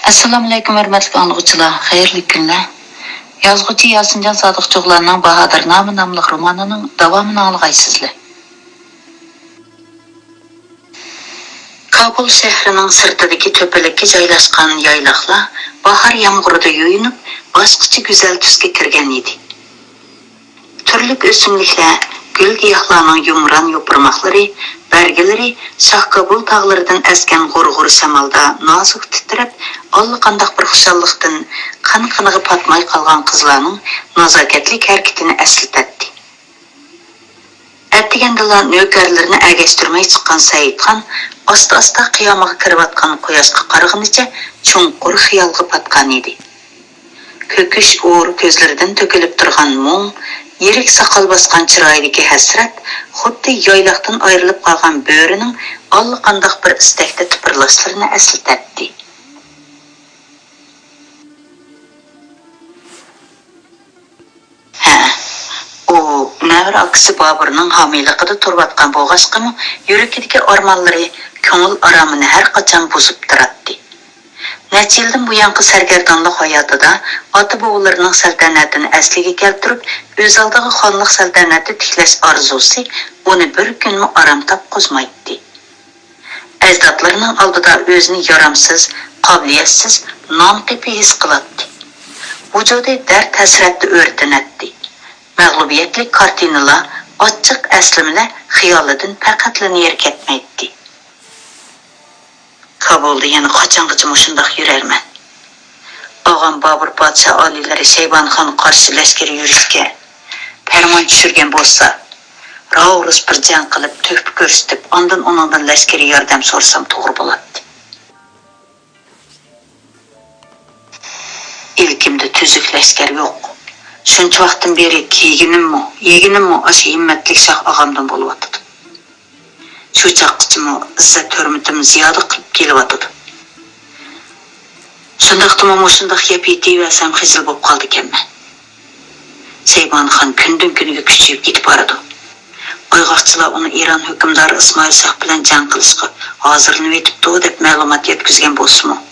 Assalamu alaykum hörmətli anlıqçılar, xeyirli günlər. Yazğıcı Yasincan Sadıqçıqlarının Bahadirname namlı romanının davamını anlayırsınızlar. Kabul şehrinin sırtidagi töpelikka joylashgan yaylaqlar bahar yağmurida yuyunib, boshqacha go'zal tusga kirgan edi. Turli o'simliklar, gul giyohlarning yumran yo'pirmoqlari, barglari Shohkabul tog'laridan asgan g'urg'ur shamolda nozik titrab, allaqandoq bir xushallikdan qan-qiniga patmay qolgan qizlarning nazokatli harakatini eslatdi. Әттегенділі нөкерлеріні әгестірмей шыққан Саидхан аста-аста қиямаға кіріватқан қояшқа қарығыныча чоңқыр қиялғы патқан еді. Көкіш ор көзлерден төкіліп тұрған мұң, ерек сақал басқан чырайдекі хәсрет, құдды яйлақтан айырылып қалған бөрінің аллықандақ бір істекті тыпырлашларына әсілтәтті. Nəvr akısı Babırның hamiyliqida turbatqan boğaşqımı yürekideki armanları köngül aramını hər qaçan bozub duratdı. Neçə ildən bu yanqı sərgərdanlıq hayatıda ata boğularının səltənətini əsliga keltirib, öz aldığı xanlıq səltənəti tikləş arzusu onu bir günmü aram tap qozmaydı. Əzdatlarının aldıda özünü yaramsız, qabiliyetsiz, namtepi his qılatdı. Vücudu dərd həsrətli öğretinətdi. Məğlubiyyətli kartinalar açıq əslimlə xiyalidən fəqətlini yerkətməkdi. Kabulda yəni qaçanğıcı muşundaq yürərmən. Ağam Babır padişah aliləri Şeyban xan qarşı ləşkeri yürüşkə pərman düşürgən bolsa, rauruz bir can qılıb, töhbü görüstüb, ondan ləşkeri yardım sorsam doğru boladı. İlkimdə tüzük ləşker yox. Şuncha vaqtdan beri yeginimmi aşı himmetlik şah ağamdan bolup atıdı. Şu çaqçımı izzet hürmetim ziyadı qılıp kelip atıdı. Şundaqtımı moşundaq yep yetiyversem xizil bop qaldı kemme. Şeyban xan kündün günüge küçüyüp gitip aradı. Oygaqçılar onu İran hükümdarı İsmail Şah bilen can qilishqa hazırlanıp etipdi dep ma'lumot yetkizgen bolsunmu.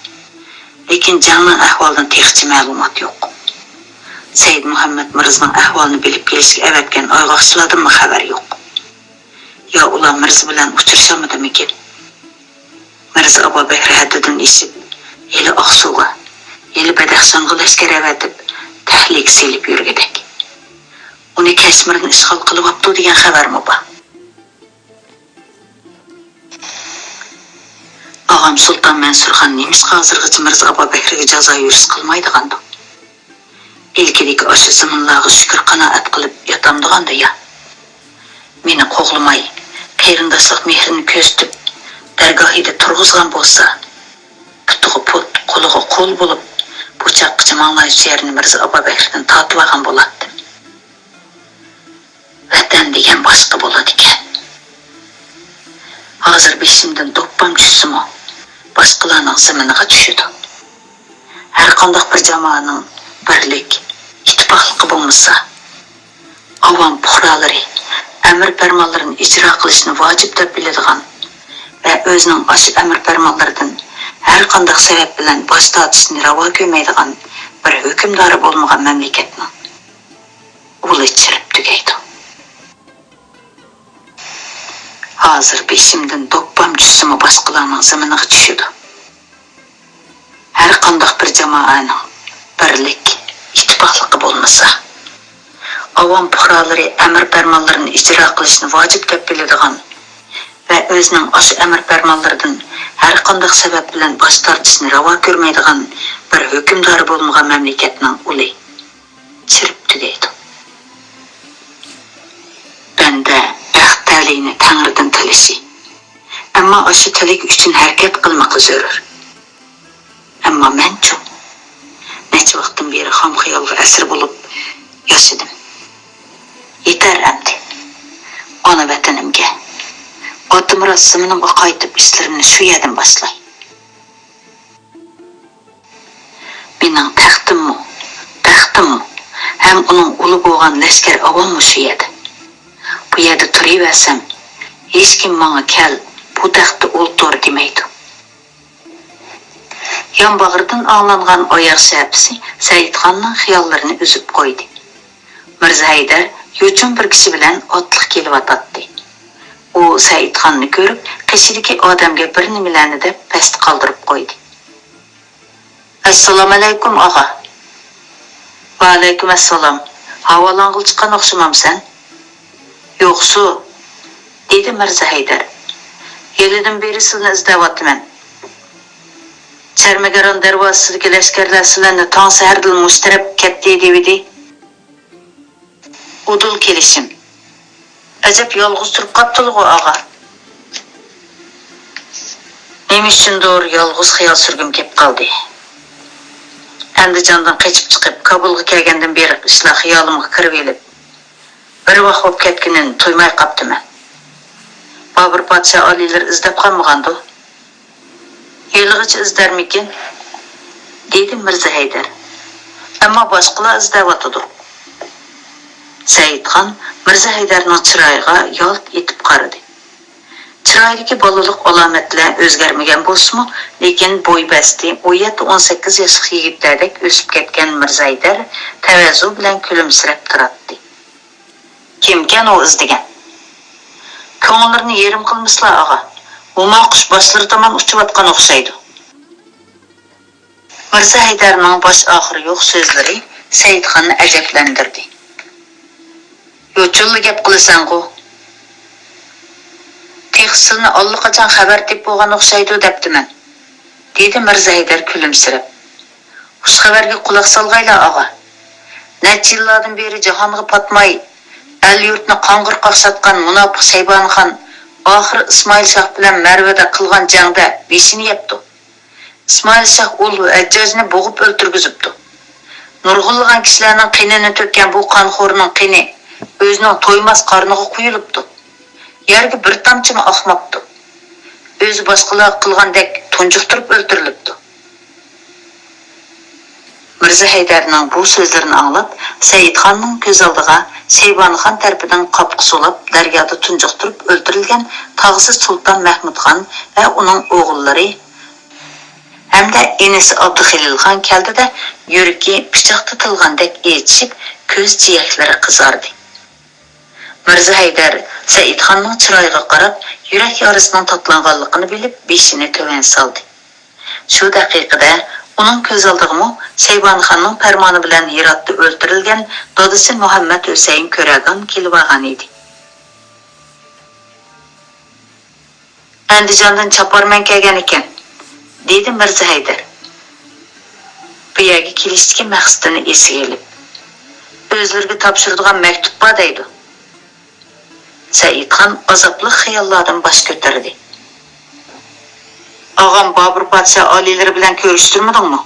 Lekin canın ahvaldan texçi ma'lumot yo'q. Seyyid Muhammed Mirz'nin ahvalını bilip gelişik evetken oygaqçılardan mı haber yok? Ya ulan Mirz bilen uçurşamadı mı ki? Mirz Aba Bekri haddidin işip, eli Aksu'ga, eli Bədəxşanğı leşker evetip, tahlik selip yürgedek. Onu Keşmir'in işgal kılıp aptı diyen haber mi ba? Ağam Sultan Mansur Xan nemişqa hazırgıcı Mirz Aba Bekri'ge jaza yürüş kılmaydı qandı. İlkideki aşı zımınlağı şükür qanaat qılıp yatamdığanda ya. Meni qoğulmay, qeyrindaslıq mehrini köstüp, dərgahide turğuzgan bolsa, putuğu put, qoluğu qol bulup, bu çaqqıcı manlayıcı yerini Mirza Aba Bekir'den tatıb ağan boladı. Vətən degen başqa boladı iken. Hazır beşimden doppam cüssümü, başqalarının zımınıға düşüdü. Hər qandaq bir camaanın birlik, ittifaqlıqı bolmasa, avam puhraları, əmir pərmanlarını icra qilishni vacib deb biladigan və özünün aşı əmir pərmanlarından hər qandaq səbəb bilan baş tortishni ravo ko'rmaydigan bir hükümdarı bo'lmagan mamlakatning uli chirib tugaydi. Hozir beshimdan doppam jussimi boshqalarning ziminiga tushidi. Hər qandaq bir jamoaning birlik, ittifaqlıqı bolmasa, avam puhraları əmir pərmanlarını icra qilishni vacib deb biladigan və özünün aşı əmir pərmanlarından hər qandaq səbəb bilan baş tortishni ravo ko'rmaydigan bir hükümdarı bo'lmagan mamlakatning uli chirib tugaydi. Banda baxt taleyni Tangridan tilishi, ammo aşı tilik uchun harakat qilmoqi zarur. Ammo men-chu neçə vaqtdan beri xam xiyalga əsir bulup yaşadım. Yeter əmdi. Ana vətənimge, ata mirasımınımga qaytıb işlerimni şu yerden başlay. Mening taxtimmi, hem onun ulu boğan leşker avammi şu yerda. Bu yerda turiversem, hech kim menga kel, bu taxtda o'ltir demaydi. Yanbağırdan ağlanğan oyoq şäpisi Seyitxanның xiyallarını üzüp qoydu. Mirza Haydar yo'chun bir kishi bilan otliq kelib atatdi. U Seyitxanni ko'rib, qishidagi odamga bir nimalarni deb past qoldirib qo'ydi. Assalomu alaykum og'a. Va alaykum assalom. Havolang'il chiqqan o'xshamamsan? Yo'qsu, dedi Mirza Haydar. Yilidan beri sizni izlayapman. Charmagaron darvozasidagi lashkarlar sizlarni tong sahardan mushtarab ketdi dedi. Udul kelishim. Ajab yolg'iz turib qaptılğı og'a. Nima uchundir yolg'iz xiyol surgim kelib qoldi. Andijondan qochib chiqib, Kabulga kelgandan beri ishlar xiyolimga kirib elib. Bir vaqt bo'lib ketganini to'ymay qaptiman. Bobur podsho oliylar izlab qolmagandu. Yilg'icha izdarmikin? Dedi Mirza Haydar. Ammo boshqalar izlayotdi. Seyitxon Mirza Haydarning chiroyiga yalt etib qaradi. Chiroyidagi bolalik alomatlar o'zgarmagan bo'lsa-mu, lekin bo'y basti 17-18 yoshli yigitlardek o'sib ketgan Mirza Haydar tavazu bilan kulimsirab turardi. Kimkan u izdigan? Ko'ngillarni yerim qilmislar og'a. Uma qush boshlari tomon uchayotgan o'xshaydi. Mirza Haydarning bosh oxiri yo'q so'zlari Seyitxonni ajablantirdi. Yo'chulli gap qilasan-ku. Texsilni allaqachon xabar deb bo'lgan o'xshaydi debdiman, dedi Mirza Haydar kulimsirab. Xush xabarga quloq solg'aylar og'a. Necha yillardan beri jahonga patmay, el yurtni qong'ir qaqshatgan munofiq Shaybonxon oxir Ismoil Shoh bilan Marvada qilgan jangda beshini yepti. Ismoil Shoh ul Ajjojni bo'g'ib o'ltirgizibdi. Nurg'ulg'an kishilarning qinini to'kkan bu qonxo'rning qini o'zining to'ymas qarniga quyilibdi. Yerga bir tomchimi oqmabdi. O'zi boshqalar qilgandek tunjuqtirib o'ltirilibdi. Mirza Haydarning bu so'zlarini anglab, Seyitxonning ko'z oldiga Shaybonxon tarafidan qopqi solab daryoda tunjuqtirib o'ltirilgan tog'siz Sulton Mahmudxon va uning o'g'illari hamda enisi Abduxililxon keldida yuragi pichoqda tilgandek echishib, ko'z jiyaklari qizardi. Mirza Haydar Seyitxonning chiroyiga qarab, yurak yorisining tatlanganligini bilib, beshini to'van soldi. Shu daqiqada uning ko'z oldiga Shaybonxonning farmoni bilan Hirotda o'ltirilgan dadasi Muhammad Husayn ko'ragan kelib olgan edi. Andijondan chaparman kelgan ekan, dedi Mirza Haydar. Bu yerga kelishdagi maqsadini esiga olib, o'zlariga topshiradigan maktub bor deydi. Seyitxon azobli xayollardan bosh ko'tardi. Og'am Bobur podsho oliylari bilan ko'rishtirmadingmi?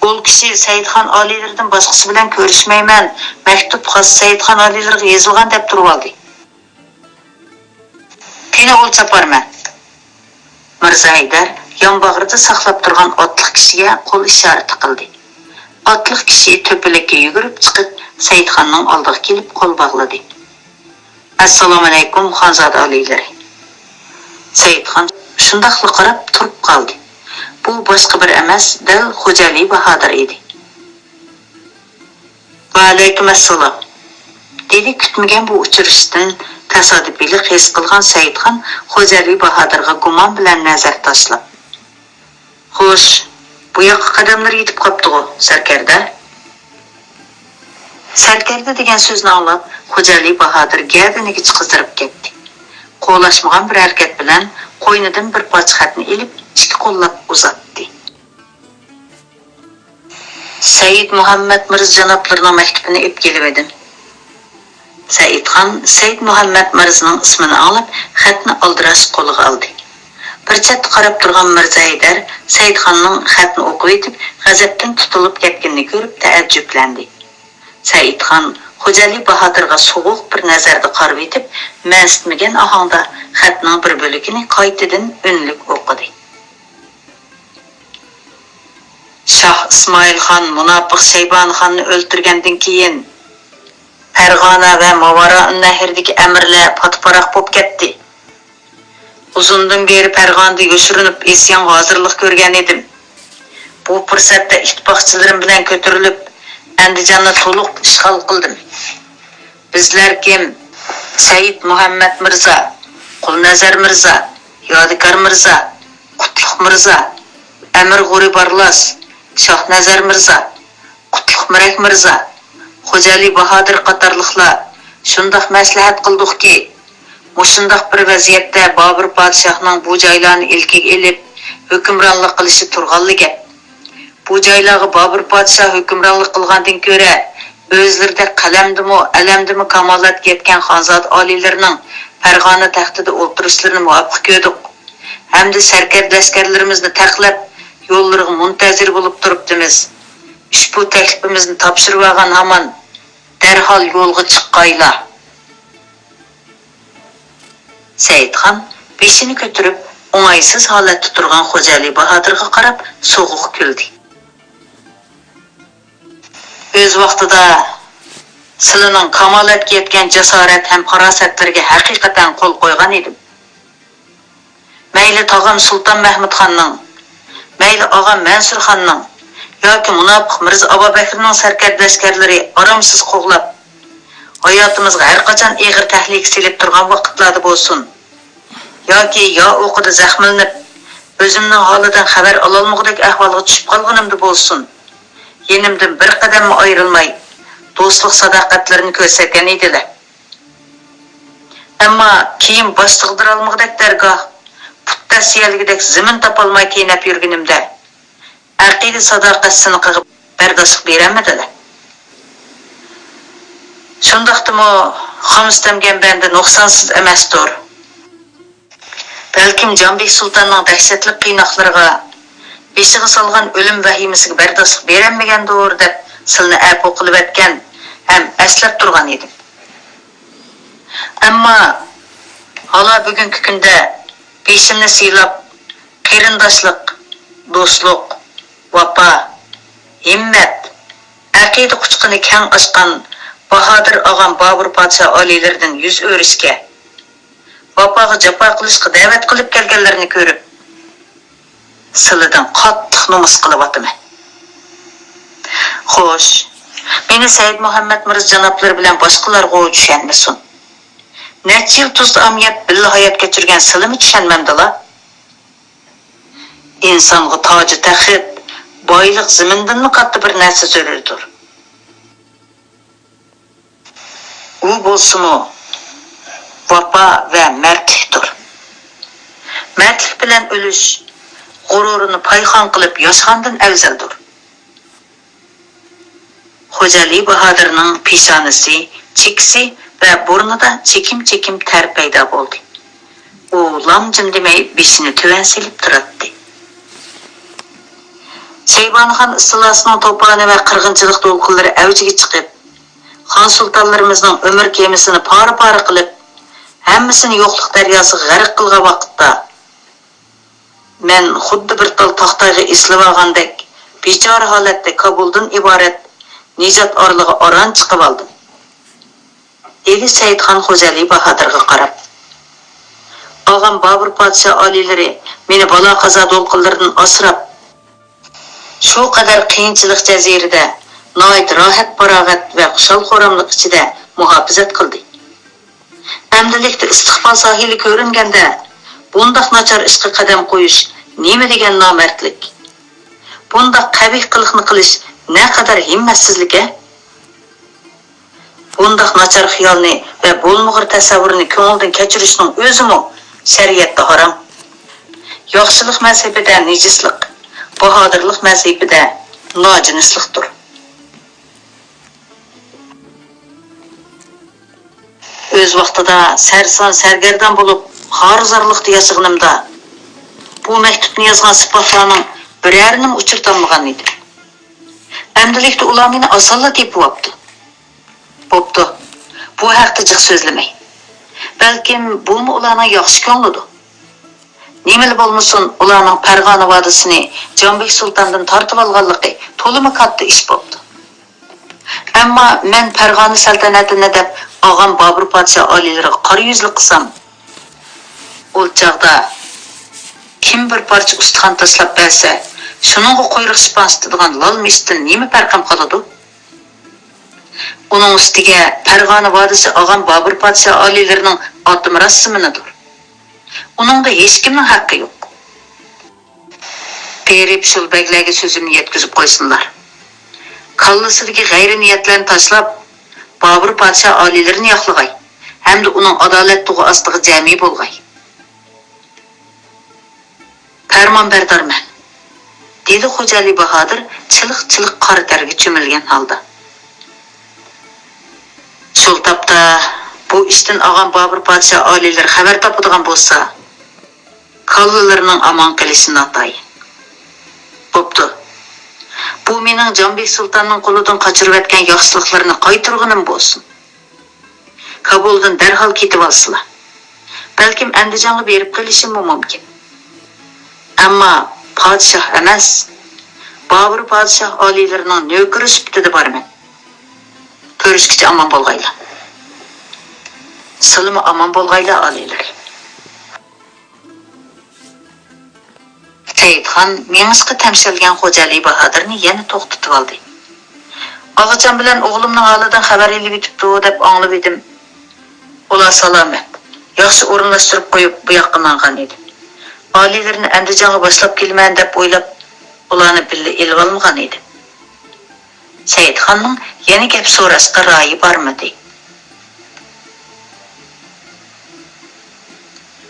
Ol kishi Seyitxon oliylaridan boshqasi bilan ko'rishmayman, maktub xos Seyitxon oliylariga yozilgan deb turib oldi. Qani ol chaparman. Mirza Haydar yonbag'rida saqlab turgan otliq kishiga qo'l ishorati qildi. Otliq kishi to'pilikka yugurib chiqib, Seyitxonning oldiga kelib qo'l bog'ladi. Assalomu alaykum xonzoda oliylari. Seyitxon shundaqli qarab turib qoldi. Bu boshqa bir emas, dal Xo'jali Bahodir edi. Va alaykum assalom. Dedi kutmagan bu uchrashishdan tasodifiylik his qilgan Seyitxon Xo'jali Bahodirga gumon bilan nazar tashlab. Xo'sh, bu yoqqa qadamlar yetib qopti-ku, sarkarda. Sarkarda degan so'zni anglab, Xo'jali Bahodir gardiniga chiqizdirib ketdi. Qo'lashmagan bir harakat bilan qo'ynidan bir parcha xatni ilib, ikki qo'llab uzatdi. Said Muhammad Mirza janoblarining maktubini olib kelib edim. Seyitxon Said Muhammad Mirzaning ismini olib, xatni oldirash qo'liga oldi. Bir chetda qarab turgan Mirza Haydar Seyitxonning xatni o'qib etib, g'azabdan tutilib ketganini ko'rib taajjublandi. Seyitxon Xo'jali Bahodirga sovuq bir nazarda qarab etib, ma'sitmagan ohangda xatning bir bo'lagini qaytadan unlik o'qidi. Shoh Ismoilxon munofiq Shaybonxonni o'ltirgandan keyin Farg'ona va Mavaro-Nahirdagi amirlar patparaq bo'lib ketdi. Uzundan beri Farg'onada yoshirinib isyon hozirlik ko'rgan edim. Bu fursatda ittifoqchilarim bilan ko'tarilib, Andijonni to'liq ishg'ol qildim. Bizlar kim? Said Muhammad Mirza, Qulnazar Mirza, Yodikar Mirza, Qutlug' Mirza, Amir G'uri Barlas, Shohnazar Mirza, Qutlug' Mirak Mirza, Xo'jali Bahodir qatorliqlar shundoq maslahat qildikki, mushundoq bir vaziyatda Bobur podshohning bu joylarni ilkiga elib hukmronlik qilishi turganligi. Bu joylarga Bobur podshoh hukmronlik qilgandan ko'ra, o'zlarida qalamdimi, alamdimi kamolatga yetgan xonzod oliylarining Farg'ona taxtida o'tirishlarini muvaffaq ko'rdik. Hamda sharkat askarlarimizni taqlab, yo'llarga muntazir bo'lib turibdimiz. Ushbu taklifimizni topshirib olgan hamon darhol yo'lga chiqqaylar. Saidxon beshini ko'tarib, o'ng'aysiz holatda turgan Xo'jali Bahodirga qarab so'g'uq kuldi. O'z vaqtida sizlarning kamolatga yetgan jasorat ham farosatlarga haqiqatan qo'l qo'ygan edim. Mayli tog'am Sulton Mahmud xonning, mayli og'am Mansur xonning yoki munofiq Mirza Abubakrning sarkarda askarlari aramsiz qo'g'lab, hayotimizga har qachon og'ir tahlika selib turgan vaqtlarda bo'lsin, yoki yo o'qida zaxmlanib, o'zimning holidan xabar ololmagudek ahvolga tushib qolganimda bo'lsin, yenimdan bir qadam ayrilmay, do'stlik sadoqatlarini ko'rsatgan edilar. Ammo keyin boshlig'dir olmagudek dargoh, putta siyalgidek zimin topolmay qiynab yurganimda, aqida sadoqat siniqiga bardoshlik berolmadilar. Shundaqdimi xomstamgan banda nuqsonsiz emasdir. Balkim Jonbek sultonning dahshatli qiynoqlariga beshiga solgan o'lim vahimasiga bardoshlik berolmagandir deb silni apu qilib etgan ham aslab turgan edim. Ammo hala bugungi kunda beshimni siylab qarindoshlik, do'stlik, vafo, himmat, aqida quchqini keng ochgan Bahodir og'am Bobur podshoh oliylaridan yuz o'rishga, vafoga jafo qilishga da'vat qilib kelganlarni ko'rib, sizlardan qattiq nomus qilyapman. Xo'sh, meni Said Muhammad Mirza janoblari bilan boshqalarga tushunmasin. Necha yil tuzda amiyat billa hayot kechirgan sizlarmi tushunmamdilar? İnsonga toji taxit, boylik zimindanmi katta bir narsa zarurdir. U bo'lsa-mu vafo va mardlikdir. Mardlik bilan o'lish g'ururini payxon qilib yashagandan afzaldir. Xo'jali Bahodirning peshonasi, chekisi va burnida chekim-chekim ter paydo bo'ldi. U lamjim demay beshini tuvan silib turadi. Shaybonxon istilosining to'poni va qirg'inchilik to'lqinlari avjiga chiqib, xon sultonlarimizning umr kemisini pora-pora qilib, hammasini yo'qlik daryosiga g'arq qilgan vaqtda men xuddi bir tal taxtaga islab olgandek bechora holatda Kabuldan iborat nijot orlig'i oran chiqib oldim. Dedi Saidxon Xo'jali Bahodirga qarab. Og'am Bobur podshoh oliylari meni balo qazo to'lqinlaridan asrab, shu qadar qiyinchilik jazirida noit rohat farog'at va xushol-xo'ramlik ichida muhofazat qildi. Amdilikda istiqbol sohili ko'ringanda bundaq nachar ishga qadam qo'yish nima degan nomardlik? Bundaq qabih qiliqni qilish ne qadar himmatsizlik-a? Bundaq nachar xiyolni va bo'lmag'ir tasavvurni ko'ngildan kechirishning o'zimi shariatda harom. Yaxshilik mazhabida nejislik, bahodirlik mazhabida nojinislikdir. O'z vaqtida sarson sargardan bo'lib xarizorlikda yashaganimda bu maktubni yozgan sifatlarning birarining uchirtanmagan edi. Amdilikda ular meni osonla tepibdi. Bo'pti. Bu haqda jiq so'zlamay. Balkim bu ularning yaxshi ko'nglidir. Nimali bo'lmasin, ularning Farg'ona vodisini Jonbek sultondan tortib olganligi to'limi katta ish bo'ldi. Ammo men Farg'ona saltanatini deb og'am Bobur podshoh oliylariga qora yuzli qilsam, u chaqda kim bir parcha ustixon tashlab bersa, Şununğa quyruq şıpansıtıdığan lal meşitdən nemi pərqam qaladı? Onun üstüge Pərğanı vadisi ağam Babur padişah alilerinin adım rasımınıdır. Onun da hiç kimnin hakkı yok. Berip şul bəgləgi sözünü yetkizip koysunlar. Kallısıdaki gayri niyetlerini taşlap, Babur padişah alilerini yaxlıgay. Hem de onun adaletliği astığı cami bolgay. Pərman berdar mən. Dedi Xoca Ali Bahadır çılıq-çılıq qarı tərgi çömülgen halda. Şol tapda bu işten ağam Babur padişah aliler xəbər tapıdığan bolsa, kallılarının aman qilishini atay. Boptu. Bu mening Canbek Sultanның qoludan qaçırıp etken yaxşılıqlarını qaytırğınım bolsun. Kabuldan derhal ketip alsılar. Belkim Andijonga berip qilishim mumkin. Amma padişah emas, Babur padişah alilerinin nökürü süptidi barman. Körüşkice aman bolgayla. Sılımı aman bolgayla aliler. Seyitxan menizga temsilgen Xoca Ali Bahadırni yana to'xtatib oldi. Ağacan bilen oğlumның halidan xabar elib etipdi deb anglab edim. Ular salamet. Yaxşı orunlaştırıp koyup bu yoqqa mangan edi. Alilerini Andijonga boshlab kelman deb o'ylab, ularni birga elib olmagan edi. Seyitxanның yana gap so'rashga ra'yi bormidi.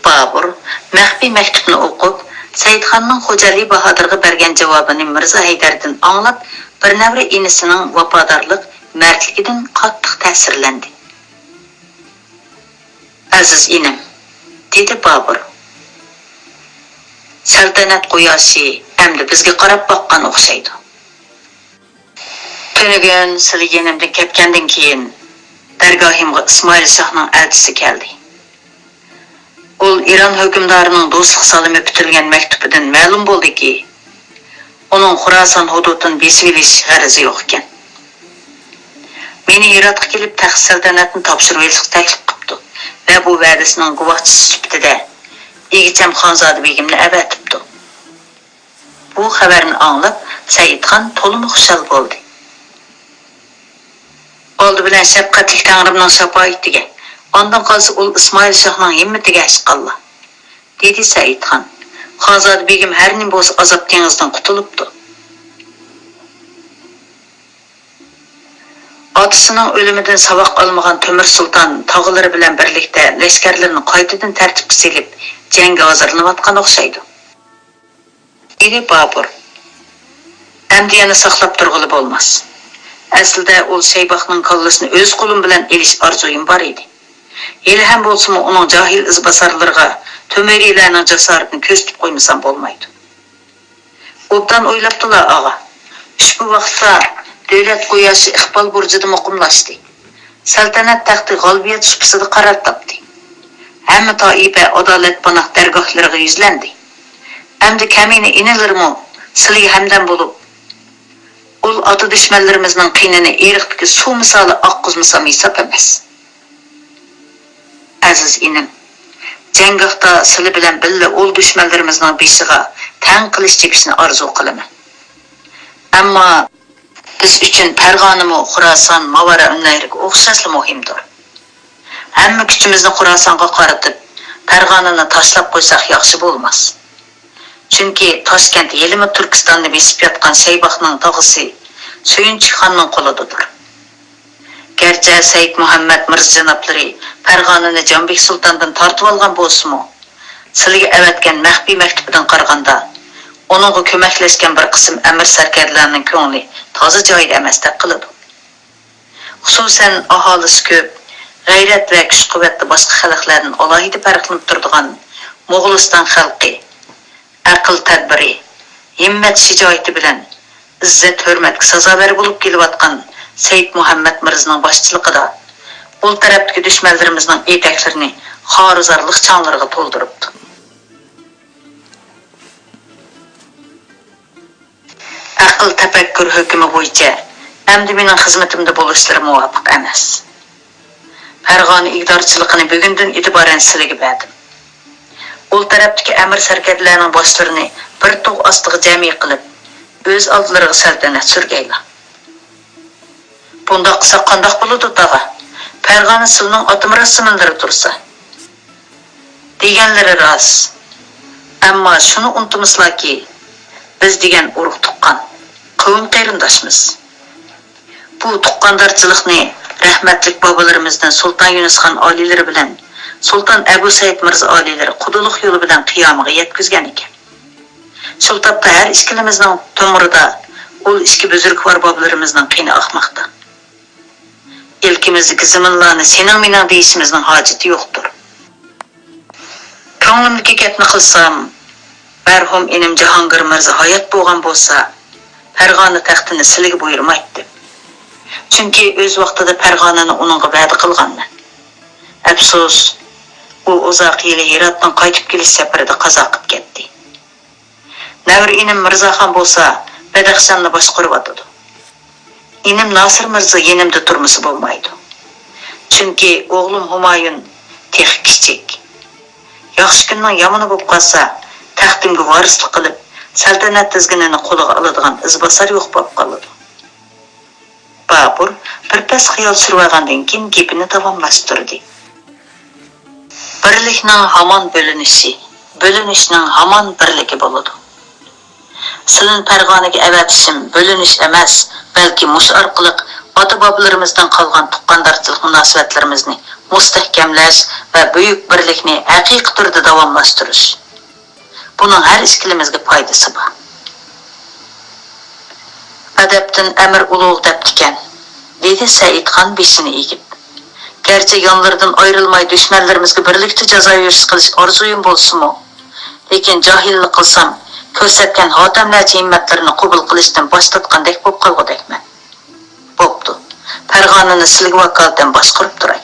Babur maxfiy maktubni o'qib, Seyitxanның Xoca Ali Bahadırga bergen cevabını Mirza Haydar'dan anlap, bir nevre inisinin vafadarlık, mertlikinden qattiq ta'sirlendi. Aziz inim, dedi Babur. Saltanat quyoshi endi bizga qarab baqqan o'xshaydi. Tunigun sizlar yenimdan ketgandan keyin dargohimga Ismoil Shohning elchisi keldi. Ol İran hükümdarının dostluk salımı bitilgen mektubidan ma'lum bo'ldi ki, onun Xurason hududini besib olish g'arazi yo'q ekan. Meni Heratga kelib taxt saltanatni topshirib olishga taklif qilibdi va bu va'dasining guvohchisi sifatida Egicham Xonzoda begimni avatibdi. Bu xabarni anglab, Seyitxon to'liq xushal bo'ldi. Oldi bilan shafqatli Tangrimning shafoatiga, ondan qalsa ul Ismoil Shohning himmatiga ashqalla, dedi Seyitxon. Xonzoda begim har nim bo'lsa azob dengizdan qutulibdi. Otasining o'limidan saboq olmagan Temur Sultan tog'lari bilan birlikda lashkarlarni qaytadan tartibga solib, jangga hozirlanayotgan o'xshaydi. Dedi Babur. Endi yana saqlab turg'ili bo'lmas. Aslida ul Shayboqning kallasini o'z qo'lim bilan elish orzuyim bor edi. Hali ham bo'lsa uning jahil izbasarlarga Tömerilarning jasoratini ko'rsatib qo'ymasam bo'lmaydi. Obdan o'ylabdilar og'a. Ushbu vaqtda davlat quyoshi iqbol burjida muqimlashdi. Saltanat taxti g'olibiyat supsida qaror topdi. Hamma toifa adolat panoh dargohlariga yuzlandi. Endi kamina inilarmi sizlarga hamdam bo'lib, ul ota dushmanlarimizning qinini eriqdagi suv misoli oqqizmasam hisob emas. Aziz inim, janggohda sizlar bilan birga ul dushmanlarimizning beshiga tang qilish chekishni orzu qilaman. Ammo biz uchun Pərğanımı Xurason Mavara unlayriga o'xshashli muhimdir. Hamma kuchimizni Xurosonga qaratib, Pərğanını tashlab qo'ysak yaxshi bo'lmas. Chunki Toshkent yelimi Turkistonni besib yotgan Shayboqning tog'isi Suyunchi xonning qo'lidadir. Gerçi Said Muhammad Mirza janoblari Pərğanını Canbek Sultandan tortib olgan bo'lsa-mu, sizlarga avatgan maxfiy maktubidan qaraganda, onunğa köməkləşkən bir qism əmir sərkərlərinin ko'ngli toza joyida emas deb qiladi. Xususan aholisi ko'p, g'ayrat va kuch-quvvatli boshqa xalqlardan alohida farqlanib turadigan Mo'g'uliston xalqi aql tadbiri, himmat shijoati bilan izzat hurmatga sazovor bo'lib kelayotgan Said Muhammad Mirzaning boshchiligida bu tarafdagi dushmanlarimizning etaklarini xorizorlik changlarga to'ldiribdi. Aql tafakkur hukmi bo'yicha endi mening xizmatimda bo'lishlari muvofiq emas. Pərğan igdorchiligini bugundan e'tiboran sizlarga berdim. Ul tarafdagi amir sarkarlarning boshlarini bir tog' ostiga jami qilib, Öz aldılarına saltanat sürgeyla. Bunda qısa qandaq buludu dağa. Pərğanı sılının atımıra sınırları dursa. Degenleri raz. Amma şunu unutmuşlar ki, biz degen urug tuqqan, qavim qayrindaşmız. Bu tuqqandarçılıqni rahmatlik babalarımızdan Sultan Yunus Han alileri bilen, Sultan Ebu Said Mirza alileri quduluq yolu bilen qiyamıga yetkizgen eken. Şol tapda her işkilimizden tomurda ol işki büzürk var babalarımızdan qiyni axmaqda. İlkimizdeki zımınlarını senin menen deyişimizden haceti yoktur. Ko'nglimdagi gapni qilsam, mərhum enim Jahongir Mirza hayat bo'lgan bo'lsa, Farg'ona taxtini sizga buyurmaydi. Chunki o'z vaqtida Farg'onani uningga va'da qilganman. Afsus, u uzoq yil Heratdan qaytib kelish safarida qazo qilib ketdi. Navir enim Mirzaxon bo'lsa, Badaxshonni boshqarib o'tadi. Enim Nasir Mirza yenimda turmusi bo'lmaydi. Chunki o'g'lim Humayun tex kichik. Yaxshi kunning yomoni bo'lib qolsa, taxtimga varislik qilib, saltanat tizginini qo'liga oladigan izbosar yo'q bo'lib qoladi. Babur birpas xiyol surgandan keyin gapini davomlashtirdi. Birlikning hamon bo'linishning hamon birligi bo'ladi. Sizning Farg'onaga avatishim bo'linish emas, balki mush orqali ota-bobolarimizdan qolgan tuqqandarchilik munosabatlarimizni mustahkamlash va buyuk birlikni haqiqiy turda davomlashtirish. Buning har ikkilimizga foydasi bor. Adabdan amr ulug' deb ekan, dedi Saidxon beshini egib. Gerçi yonlardan ayrılmay düşmanlarimizga birlikte jazoyirish qilish orzuyim bo'lsa-mu, lekin jahillik qilsam, ko'rsatgan xotamlarcha himmatlarini qabul qilishdan bosh tortgandek bo'lib qolgudekman. Bo'pti. Farg'onani silgi vakolatdan boshqarib turay.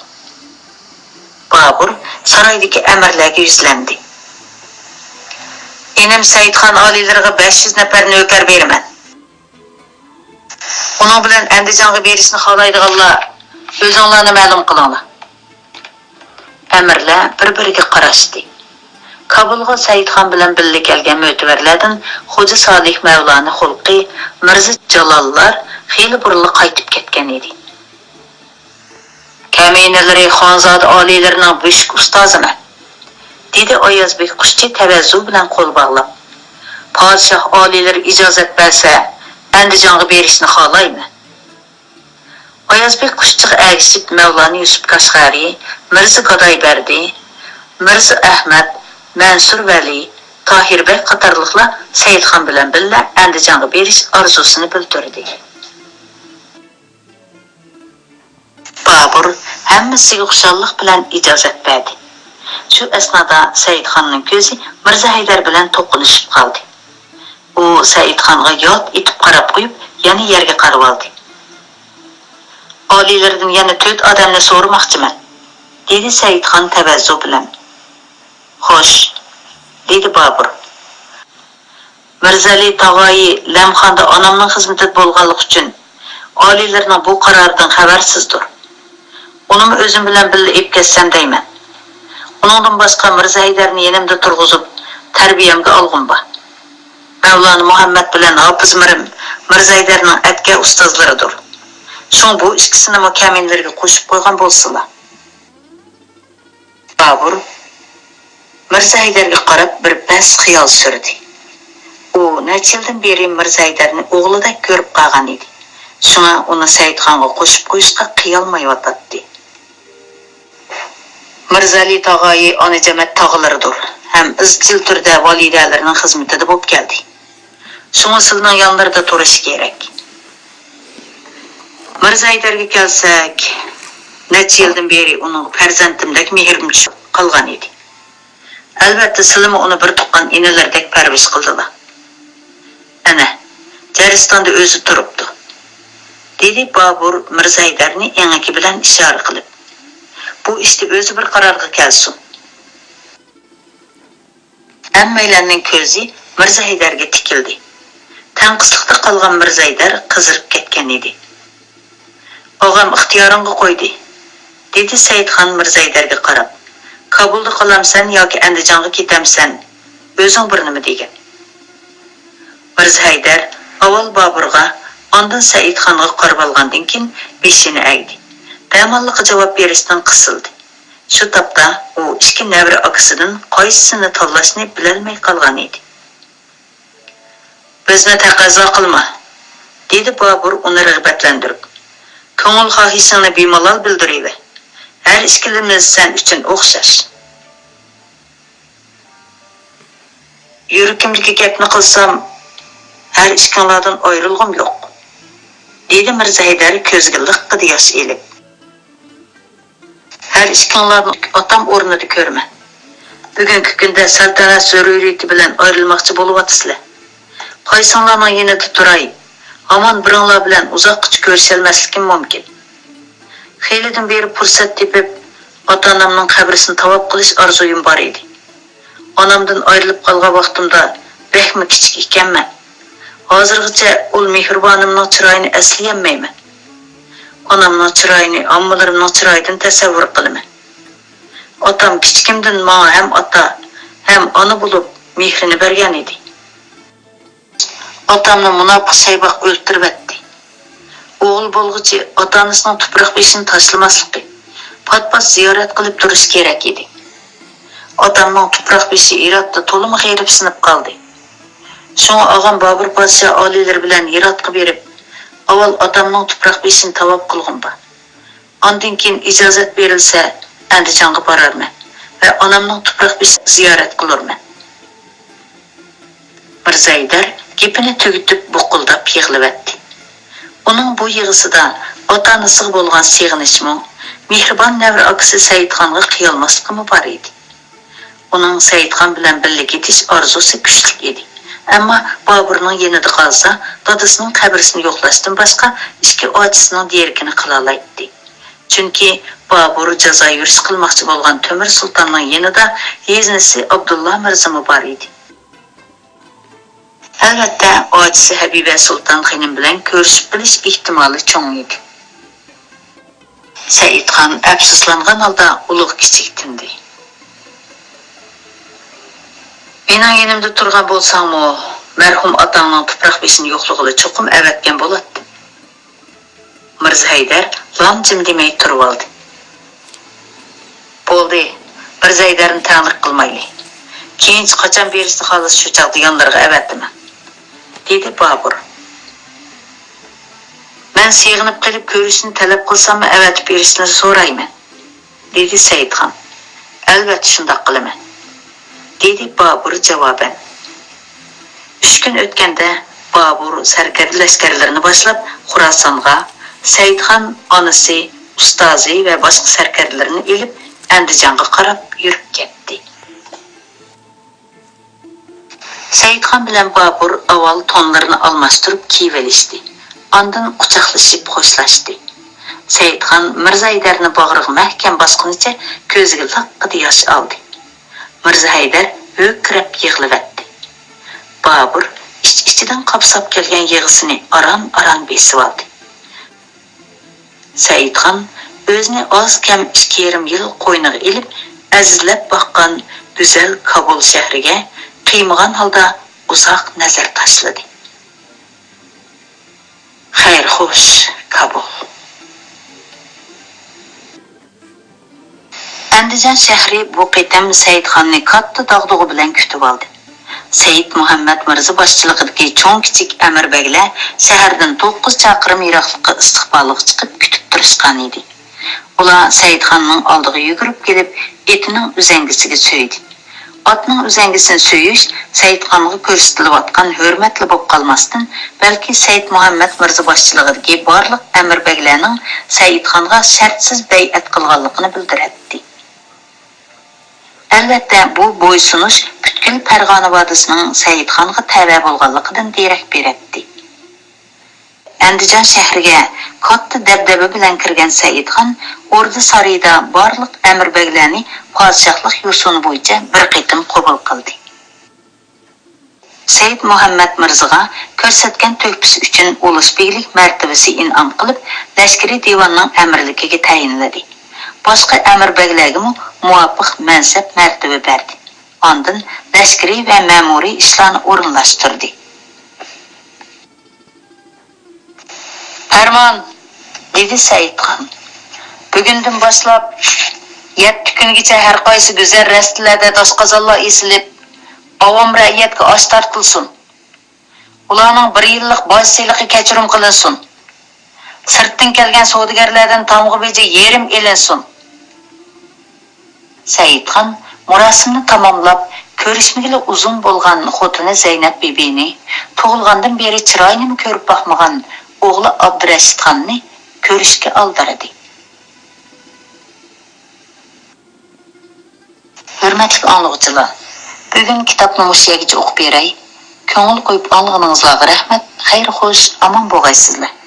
Babur saroydagi amirlarga yuzlandi. Enim Saidxon oliylariga 500 nafar navkar beraman. Uning bilan Andijonga berishni xohlaydiganlar o'zinglarni ma'lum qilinglar. Amirlar bir-biriga qarashdi. Kabulga Saidxon bilan birga kelgan mo'tavarlardan Xo'ja Solih Mavloni Xulqi, Mirza Jalollar xeyli burunli qaytib ketgan edi. Kaminalari Xonzoda oliylarining beshik ustoziman, dedi Oyozbek qushchi tavazzu bilan qo'l bog'lab. Podshoh oliylari ijozat bersa, Andijonga berishni xohlayman. Oyozbek qushchiga ergishib Mavloni Yusuf Qashqari, Mirza Qodoyberdi, Mirza Ahmad, Mansur Vali, Tohirbek qatorliqlar Saidxon bilan birga Andijonga berish orzusini bildirdi. Babur hammasiga xushallik bilan ijozat berdi. Shu asnoda Saidxonning ko'zi Mirza Haydar bilan to'qnashib qoldi. U Saidxonga yot etib qarab qo'yib, yana yerga qarab oldi. Oliylardan yana 4 odamni so'ramoqchiman, dedi Saidxon tavazzu bilan. Xo'sh, dedi Babur. Mirzali tog'oyi Lamxonda onamning xizmatida bo'lganligi uchun oliylarning bu qaroridan xabarsizdir. Unimi o'zim bilan birga ep ketsam deyman. Uningdan boshqa Mirza Haydarni yenimda turg'izib, tarbiyamga olg'im bor. Mavlon Muhammad bilan Hofiz Mirim Mirza Haydarning atga ustozlaridir. So'ng bu ikkisini mukammallarga qo'shib qo'ygan bo'lsalar. Babur Mirza Haydarga qarab bir pas xiyol surdi. U necha yildan beri Mirza Haydarni o'g'lidek ko'rib qolgan edi. Shunga uni Saidxonga qo'shib qo'yishga qiyolmayotdi. Mirzali tog'oyi onajamat tog'laridir. Ham izchil turda validalarning xizmatida bo'lib keldi. Shunga sizning yonlarida turish kerak. Mirza Haydarga kelsak, necha yildan beri uning farzandimdek mehrim tushib qolgan edi. Albatta sizlar uni bir tuqqan inalardek parvish qildilar. Ana, Jaristonda o'zi turibdi, dedi Babur Mirza Haydarni enaki bilan ishora qilib. Bu ishda o'zi bir qarorga kelsin. Hammalarning ko'zi Mirza Haydarga tikildi. Tanqislikda qolgan Mirza Haydar qizirib ketgan edi. Og'am ixtiyoringga qo'ydi, dedi Saidxon Mirza Haydarga qarab. Kabulda qolamsan yoki Andijonga ketamsan, o'zing bir nima degan. Mirza Haydar Avval Baburga, ondan Saidxonga qarab olgandan keyin beshini egdi. Damallıqqa javob berishdan qısıldı. Shu topda u ikki navra akasidan qaysisini tanlashni bilolmay qolgan edi. Bizni taqozo qilma, dedi Babur uni rag'batlantirib. Ko'ngil xohishingni bemalol bildiraver. Har ikkimiz sen uchun o'xshash. Yuragimdagi gapni qilsam, har ikkinglardan ayrilg'im yo'q, dedi Mirza Haydar ko'ziga liqqida yosh elib. Her ishkinglarni otam o'rnida ko'rma. Bugungi kunda saltanat zaruriyati bilan ayrilmoqchi bo'lyapsizlar. Qaysinglarning yanida turay, hamon biringlar bilan uzoqqa ko'risholmasligim mumkin. Xeylidan beri fursat tepib, ota-onamning qabrisini tavob qilish orzuyim bor edi. Onamdan ayrilib qolgan vaqtimda rahmi kichik ekanman. Hozirgacha ul mehribonimning chiroyini eslayolmayman. Onamning chiroyini ammalarimning chiroyidan tasavvur qilaman. Otam kichikimdan menga ham ota, ham ona bo'lib mehrini bergan edi. Otamni munofiq sayboq o'ltirib etdi. O'g'il bo'lg'ichi ota-onasining tuproq beshini tashlamasligi, pat-pat ziyorat qilib turish kerak edi. Otamning tuproq beshi Iroqda to'liq g'ayrib sinib qoldi. Shunga og'am Bobur podsho oliylar bilan Iroqqa berib, avval otamning tuproq beshini tavob qilg'imba. Ondan keyin ijozat berilsa, Andijonga borarman va onamning tuproq beshini ziyorat qilarman. Mirza Haydar gapini tugitib buqildab yig'lab etdi. Uning bu yig'isida ota-onasiga bo'lgan seg'inishmi, mehribon navra akasi Saidxonga qiyolmasligimi bor edi. Uning Saidxon bilan birga ketish orzusi kuchli edi. Ammo Boburning yanida qolsa, dadasining qabrisini yo'qlashdan boshqa ikki ojizning derkini qila oladi. Chunki Bobur jazo yurish qilmoqchi bo'lgan Temir sultonning yanida yeznisi Abdullah Mirzami bor edi. Albatta, ojizi Habiba sulton xonim bilan ko'rishib bilish ehtimoli cho'ng edi. Saidxon afsuslangan holda ulug' kichik tindi. Mening yanimda turgan bo'lsangmi, marhum otangning tuproq beshini yo'qlig'ida cho'qim avatgan bo'ladi. Mirza Haydar lam-jim demay turib oldi. Bo'ldi, Mirza Haydarni ta'nir qilmayli. Keyinchi qachon berishni xohlas shu chaqda yonlarga avatdiman, dedi Bobur. Men seg'inib qilib ko'rishni talab qilsam, avatib berishni so'rayman, dedi Saidxon. Albatta shunday qilaman, dedi Bobur javoban. 3 kun o'tganda Bobur sarkarda lashkarlarini boshlab Xorasonga, Saidxon onasi, ustozi va boshqa sarkarlarni elib Andijonga qarab yurib ketdi. Saidxon bilan Bobur avval tonlarini almashtirib kiyvelishdi. Ondan quchoqlashib xo'shlashdi. Saidxon Mirza Haydarni bag'riga mahkam bosqinicha ko'ziga liqqida yosh oldi. Mirza Haydar o'kirib yig'lavatdi. Bobur ichidan qopsab kelgan yig'isini aran besib oldi. Saidxon o'zini oz kam 2,5 yil qo'yniga ilib azizlab boqqan go'zal Kabul shahriga qiymagan holda uzoq nazar tashladi. Xayr xo'sh, Kabul. Andijon shahri bu qitam Saidxonni katta dog'dug'i bilan kutib oldi. Said Muhammad Mirza boshchiligidagi cho'ng kichik amirbeglar shahardan 9 chaqirim yiroqlikqa istiqbolga chiqib kutib turishgan edi. Ular Saidxonning oldiga yugurib kelib, etining uzangisiga so'ydi. Otning uzangisini so'yish Saidxonga ko'rsatilayotgan hurmatli bo'lib qolmasdan, balki Said Muhammad Mirza boshchiligidagi barliq amirbeglarning Saidxonga shartsiz bay'at qilganligini bildiradi. Albatta, bu bo'ysunish butkul Farg'ona vodiysining Saidxonga tava bo'lganligidan derak beradi. Andijon shahriga katta dabdaba bilan kirgan Saidxon o'rda sarayda barliq amirbeglarni podshohlik yusuni bo'yicha bir qitim qabul qildi. Said Muhammad Mirzaga ko'rsatgan to'kpisi uchun ulug'beklik martabasi in'om qilib, lashkariy divonning amirligiga tayinladi. Boshqa amirbeglarga muvofiq mansab martaba berdi. Ondan lashkariy va ma'muriy ishlarni o'rinlashtirdi. Farmon, dedi Saidxon. Bugundan boshlab 7 kungacha har qaysi go'zal rastlarda doshqozonlar esilib, avom ra'yatga osh tortilsin. Ularning 1 yillik bosh seliqi kechirim qilinsin. Sirtdan kelgan savdogarlardan tamg'i beji yerim elinsin. Saidxon murosimni tamomlab, ko'rishmagili uzun bo'lgan xotini Zaynab bibini, tug'ilgandan beri chiroyini ko'rib boqmagan o'g'li Abdurashidxonni ko'rishga oldirdi. Hurmatli anglovchilar, bugun kitobni mush yergacha o'qib beray. Ko'ngil qo'yib olganingizlarga rahmat. Xayr xo'sh, omon bo'lgaysizlar.